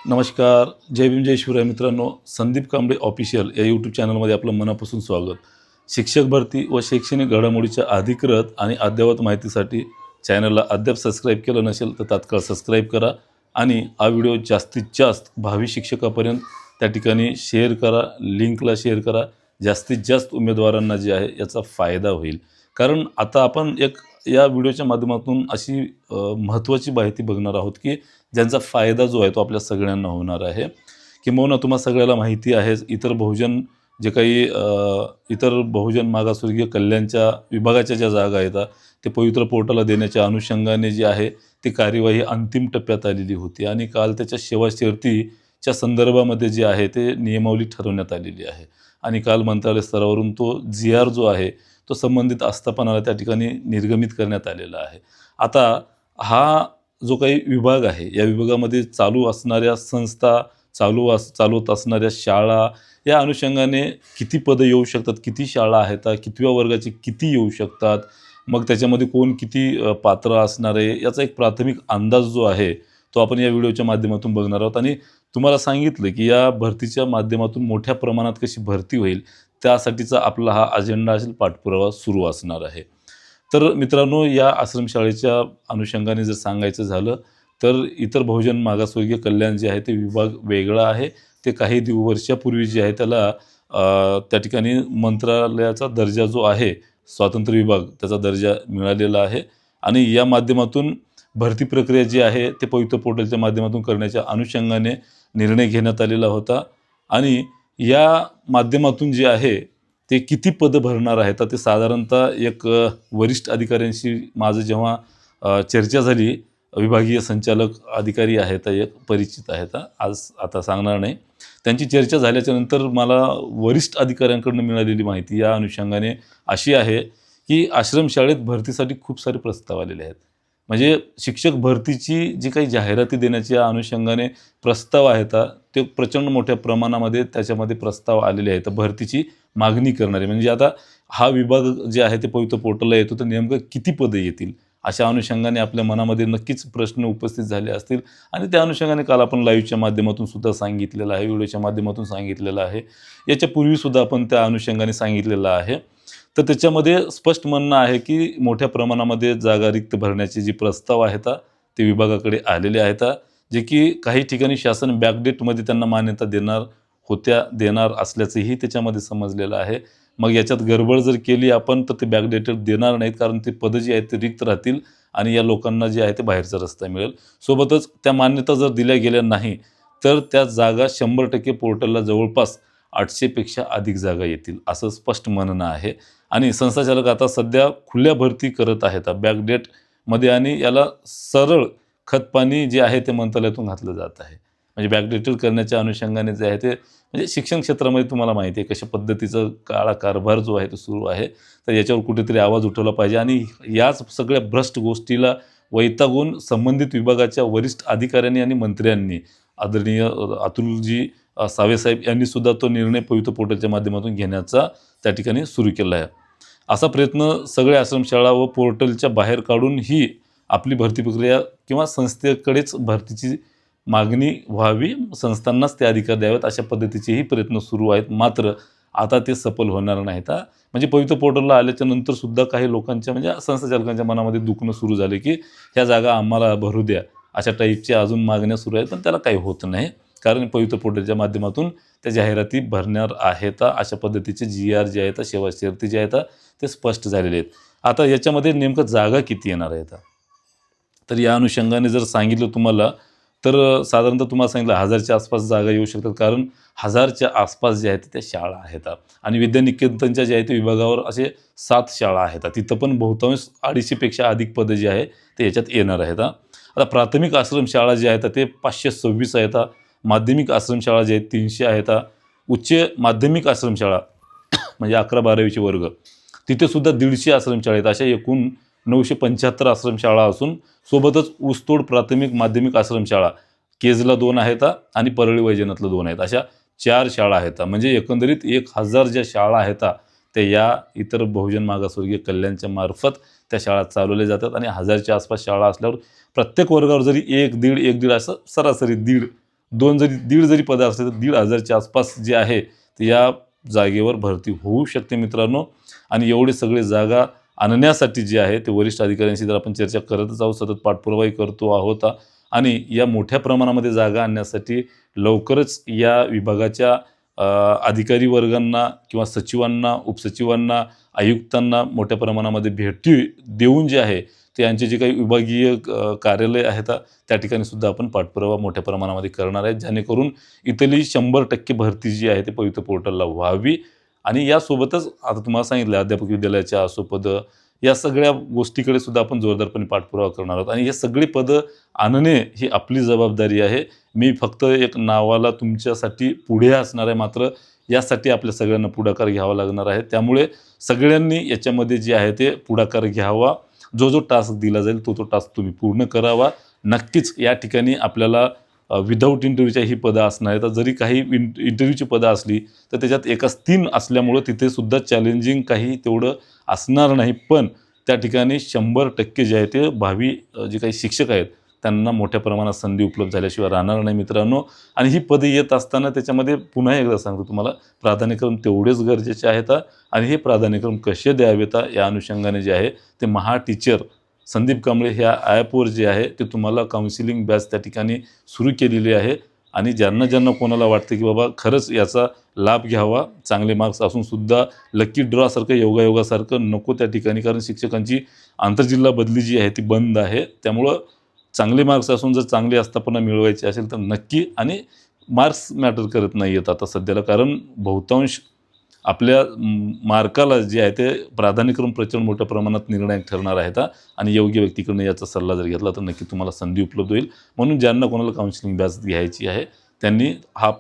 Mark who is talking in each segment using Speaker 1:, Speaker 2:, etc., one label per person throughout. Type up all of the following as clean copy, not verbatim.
Speaker 1: नमस्कार. जय भीम जय शिवराय मित्रांनो. संदीप कांबळे ऑफिशियल या यूट्यूब चॅनलमध्ये आपलं मनापासून स्वागत. शिक्षक भरती व शैक्षणिक घडामोडीच्या अधिकृत आणि अद्ययावत माहितीसाठी चॅनलला अद्याप सबस्क्राईब केलं नसेल तर तात्काळ सबस्क्राईब करा आणि हा व्हिडिओ जास्तीत जास्त भावी शिक्षकापर्यंत त्या ठिकाणी शेअर करा, लिंकला शेअर करा. जास्तीत जास्त उमेदवारांना जे आहे याचा फायदा होईल. कारण आता आपण एक या व्हिडिओच्या माध्यमातून अशी महत्त्वाची माहिती बघणार आहोत की ज्यांचा फायदा जो आहे तो आपल्या सगळ्यांना होणार आहे. किंबहुना तुम्हा सगळ्याला माहिती आहेच इतर बहुजन जे काही इतर बहुजन मागासवर्गीय कल्याणच्या विभागाच्या ज्या जागा आहेत ते पवित्र पोर्टलला देण्याच्या अनुषंगाने जे आहे ती कार्यवाही अंतिम टप्प्यात आलेली होती आणि काल त्याच्या सेवा शर्तीच्या संदर्भामध्ये जे आहे ते नियमावली ठरवण्यात आलेली आहे आणि काल मंत्रालय स्तरावरून तो जी-आर जो आहे तो संबंधित आस्थापनाला त्या ठिकाणी निर्गमित करण्यात आलेला आहे. आता हा जो काही विभाग आहे या विभागामध्ये चालू असणाऱ्या संस्था, चालवत असणाऱ्या शाळा या अनुषंगाने किती पदं येऊ शकतात, किती शाळा आहेत, कितव्या वर्गाचे किती येऊ शकतात, मग त्याच्यामध्ये कोण किती पात्र असणार आहे याचा एक प्राथमिक अंदाज जो आहे तो आपण या व्हिडिओच्या माध्यमातून बघणार आहोत. आणि तुम्हाला सांगितलं की या भरतीच्या माध्यमातून मोठ्या प्रमाणात कशी भरती होईल त्यासाठीचा आपला हा अजेंडा असेल, पाठपुरावा सुरू असणार आहे. तर मित्रांनो, या आश्रमशाळेच्या अनुषंगाने जर सांगायचं झालं तर इतर बहुजन मागासवर्गीय कल्याण जे आहे ते विभाग वेगळा आहे. ते काही वर्षापूर्वी जे आहे त्याला त्या ठिकाणी मंत्रालयाचा दर्जा जो आहे, स्वातंत्र्य विभाग त्याचा दर्जा मिळालेला आहे आणि या माध्यमातून भरती प्रक्रिया जी आहे ते पवित्र पोर्टलच्या माध्यमातून करण्याच्या अनुषंगाने निर्णय घेण्यात आलेला होता. आणि या माध्यमातून जे आहे ते किती पदं भरणार आहेत ते साधारणतः एक वरिष्ठ अधिकाऱ्यांशी माझं जेव्हा चर्चा झाली, विभागीय संचालक अधिकारी आहेत, एक परिचित आहेत, आज आता सांगणार नाही, त्यांची चर्चा झाल्याच्यानंतर मला वरिष्ठ अधिकाऱ्यांकडून मिळालेली माहिती या अनुषंगाने अशी आहे की आश्रमशाळेत भरतीसाठी खूप सारे प्रस्ताव आलेले आहेत. म्हणजे शिक्षक भरतीची जी काही जाहिराती देण्याच्या अनुषंगाने प्रस्ताव आहेत ते प्रचंड मोठ्या प्रमाणामध्ये त्याच्यामध्ये प्रस्ताव आलेले आहेत भरतीची मागणी करणारे. म्हणजे आता हा विभाग जे आहे ते पवित्र पोर्टलला येतो तर नेमकं किती पदं येतील अशा अनुषंगाने आपल्या मनामध्ये नक्कीच प्रश्न उपस्थित झाले असतील आणि त्या अनुषंगाने काल आपण लाईव्हच्या माध्यमातून सुद्धा सांगितलेलं आहे, व्हिडिओच्या माध्यमातून सांगितलेलं आहे, याच्यापूर्वीसुद्धा आपण त्या अनुषंगाने सांगितलेलं आहे. तर त्याच्यामध्ये स्पष्ट म्हणणं आहे की मोठ्या प्रमाणामध्ये जागा रिक्त भरण्याचे जे प्रस्ताव आहेत ते विभागाकडे आलेले आहेत, जे की काही ठिकाणी शासन बॅकडेटमध्ये त्यांना मान्यता देणार असल्याचंही त्याच्यामध्ये समजलेलं आहे. मग याच्यात गडबड जर केली आपण तर ते बॅकडेटेड देणार नाहीत, कारण ते पदं जी आहेत ते रिक्त राहतील आणि या लोकांना जे आहे ते बाहेरचा रस्ता मिळेल. सोबतच त्या मान्यता जर दिल्या गेल्या नाही तर त्या जागा 100% पोर्टलला जवळपास 800पेक्षा अधिक जागा येतील असं स्पष्ट म्हणणं आहे. आणि संस्थाचालक आता सध्या खुल्या भरती करत आहेत बॅकडेटमध्ये आणि याला सरळ खतपाणी जे आहे ते मंत्रालयातून घातलं जात आहे. म्हणजे बॅकडेटेड करण्याच्या अनुषंगाने जे आहे ते म्हणजे शिक्षण क्षेत्रामध्ये तुम्हाला माहिती आहे कशा पद्धतीचं काळा कारभार जो आहे तो सुरू आहे. तर याच्यावर कुठेतरी आवाज उठवला पाहिजे आणि याच सगळ्या भ्रष्ट गोष्टीला वैतागून संबंधित विभागाच्या वरिष्ठ अधिकाऱ्यांनी आणि मंत्र्यांनी आदरणीय अतुलजी सावेसाहेब यांनी सुद्धा तो निर्णय पवित्र पोर्टलच्या माध्यमातून घेण्याचा त्या ठिकाणी सुरू केला आहे. असा प्रयत्न सगळ्या आश्रमशाळा व पोर्टलच्या बाहेर काढून ही आपली भरती प्रक्रिया किंवा संस्थेकडेच भरतीची मागणी व्हावी, संस्थांनाच ते अधिकार द्यावेत अशा पद्धतीचेही प्रयत्न सुरू आहेत. मात्र आता ते सफल होणार नाहीत. म्हणजे पवित्र पोर्टलला आल्याच्या नंतर सुद्धा काही लोकांच्या म्हणजे संस्थाचालकांच्या मनामध्ये दुखणं सुरू झाले की ह्या जागा आम्हाला भरू द्या अशा टाईपच्या अजून मागण्या सुरू आहेत, पण त्याला काही होत नाही. कारण पवित्र पोर्टलच्या माध्यमातून त्या जाहिराती भरणार आहेत. अशा पद्धतीचे जी-आर जे आहेत, सेवा शर्ती जे आहेत ते स्पष्ट झालेले आहेत. आता याच्यामध्ये नेमकं जागा किती येणार आहेत तर या अनुषंगाने जर सांगितलं तुम्हाला तर साधारणतः तुम्हाला सांगितलं 1000च्या आसपास जागा येऊ शकतात. कारण 1000च्या आसपास जे आहेत त्या शाळा आहेत आणि विद्यानिकेतनच्या जे आहेत विभागावर असे 7 शाळा आहेत. तिथं पण बहुतांश 250पेक्षा अधिक पदं जी आहे ते याच्यात येणार आहेत. आता प्राथमिक आश्रमशाळा जे आहेत ते 526 आहेत. माध्यमिक आश्रमशाळा जे आहेत 300 आहेत. उच्च माध्यमिक आश्रमशाळा म्हणजे 11-12वीचे वर्ग तिथेसुद्धा 150 आश्रमशाळा आहेत. अशा एकूण 975 आश्रमशाळा असून सोबतच ऊसतोड प्राथमिक माध्यमिक आश्रमशाळा केजला 2 आहेत आणि परळी वैजनाथला 2 आहेत. अशा 4 शाळा आहेत. म्हणजे एकंदरीत 1000 ज्या शाळा आहेत त्या या इतर बहुजन मागासवर्गीय कल्याणच्या मार्फत त्या शाळा चालवल्या जातात आणि 1000च्या आसपास शाळा असल्यावर प्रत्येक वर्गावर जरी 1-1.5 असं सरासरी 1.5 दीड जरी पदं असले तर 1,500च्या आसपास जे आहे ते या जागेवर भरती होऊ शकते मित्रांनो. आणि एवढे सगळे जागा आणण्यासाठी जे आहे ते वरिष्ठ अधिकाऱ्यांशी जर आपण चर्चा करतच आहोत, सतत पाठपुरावाही करतो आहोत. आणि या मोठ्या प्रमाणामध्ये जागा आणण्यासाठी लवकरच या विभागाच्या अधिकारी वर्गांना किंवा सचिवांना, उपसचिवांना, आयुक्तांना मोठ्या प्रमाणामध्ये भेटी देऊन जे आहे ते यांचे जे काही विभागीय कार्यालय आहेत त्या ठिकाणी सुद्धा आपण पाठपुरावा मोठ्या प्रमाणामध्ये करणार आहेत, जेणेकरून इथली 100% भरती जी आहे ते पवित्र पोर्टलला व्हावी. आणि यासोबतच आता तुम्हाला सांगितलं अध्यापक विद्यालयाच्या असो पदं, या सगळ्या गोष्टीकडे सुद्धा आपण जोरदारपणे पाठपुरावा करणार आहोत. आणि हे सगळी पदं आणणे ही आपली जबाबदारी आहे. मी फक्त एक नावाला तुमच्यासाठी पुढे असणार आहे, मात्र यासाठी आपल्या सगळ्यांना पुढाकार घ्यावा लागणार आहे. त्यामुळे सगळ्यांनी याच्यामध्ये जे आहे ते पुढाकार घ्यावा. जो टास्क दिला जाईल तो टास्क तुम्ही पूर्ण करावा. नक्कीच या ठिकाणी आपल्याला विदाऊट इंटरव्ह्यूच्या ही पदं असणार आहेत. जरी काही इंटरव्ह्यूची पदं असली तर त्याच्यात एकाच 3 असल्यामुळं तिथे सुद्धा चॅलेंजिंग काही तेवढं असणार नाही. पण त्या ठिकाणी 100% जे आहे ते भावी जे काही शिक्षक आहेत त्यांना मोठ्या प्रमाणात संधी उपलब्ध झाल्याशिवाय राहणार नाही मित्रांनो. आणि ही पदं येत असताना त्याच्यामध्ये पुन्हा एकदा सांगतो तुम्हाला, प्राधान्यक्रम तेवढेच गरजेचे आहेत. आणि हे प्राधान्यक्रम कसे द्यावेत या अनुषंगाने जे आहे ते टीचर संदीप कांबळे ह्या ॲपवर जे आहे ते तुम्हाला काउन्सिलिंग बॅच त्या ठिकाणी सुरू केलेली आहे. आणि ज्यांना कोणाला वाटतं की बाबा खरंच याचा लाभ घ्यावा, चांगले मार्क्स असूनसुद्धा लकी ड्रॉसारखं योगायोगासारखं नको त्या ठिकाणी, कारण शिक्षकांची आंतरजिल्हा बदली जी आहे ती बंद आहे. त्यामुळं चांगले मार्क्स असून जर चांगली आस्थापना मिळवायची असेल तर नक्की, आणि मार्क्स मॅटर करत नाही आहेत आता सध्याला, कारण बहुतांश आपल्या मार्काला जे आहे ते प्राधान्यक्रम प्रचंड मोठ्या प्रमाणात निर्णायक ठरणार आहेत. आणि योग्य व्यक्तीकडून याचा सल्ला जर घेतला तर नक्की तुम्हाला संधी उपलब्ध होईल. म्हणून ज्यांना कोणाला काउन्सिलिंग बॅच घ्यायची आहे त्यांनी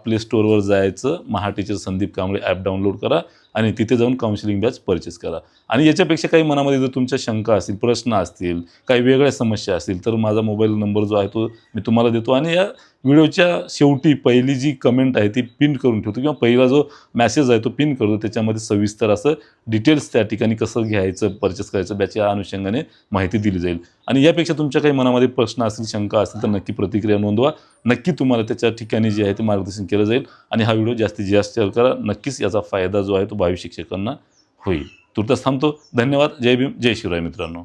Speaker 1: प्ले स्टोअरवर जायचं, teacher Sandeep Kamble app download करा आणि तिथे जाऊन काउन्सिलिंग बॅच परचेस करा. आणि याच्यापेक्षा काही मनामध्ये जर तुमच्या शंका असतील, प्रश्न असतील, काही वेगळ्या समस्या असतील तर माझा मोबाईल नंबर जो आहे तो मी तुम्हाला देतो. आणि या व्हिडिओच्या शेवटी पहिली जी कमेंट आहे ती पिन करून ठेवतो, किंवा पहिला जो मेसेज आहे तो पिन करतो. त्याच्यामध्ये सविस्तर असं डिटेल्स त्या ठिकाणी कसं घ्यायचं, परचेस करायचं बॅच या अनुषंगाने माहिती दिली जाईल. आणि यापेक्षा तुमच्या काही मनामध्ये प्रश्न असतील, शंका असतील तर नक्की प्रतिक्रिया नोंदवा. नक्की तुम्हाला त्याच्या ठिकाणी जे आहे ते मार्गदर्शन केलं जाईल. आणि हा व्हिडिओ जास्तीत जास्त शेअर करा. नक्कीच याचा फायदा जो आहे तो भावी शिक्षकांना होईल. तुर्तास थांबतो. धन्यवाद. जय भीम, जय शिवराय मित्रांनो.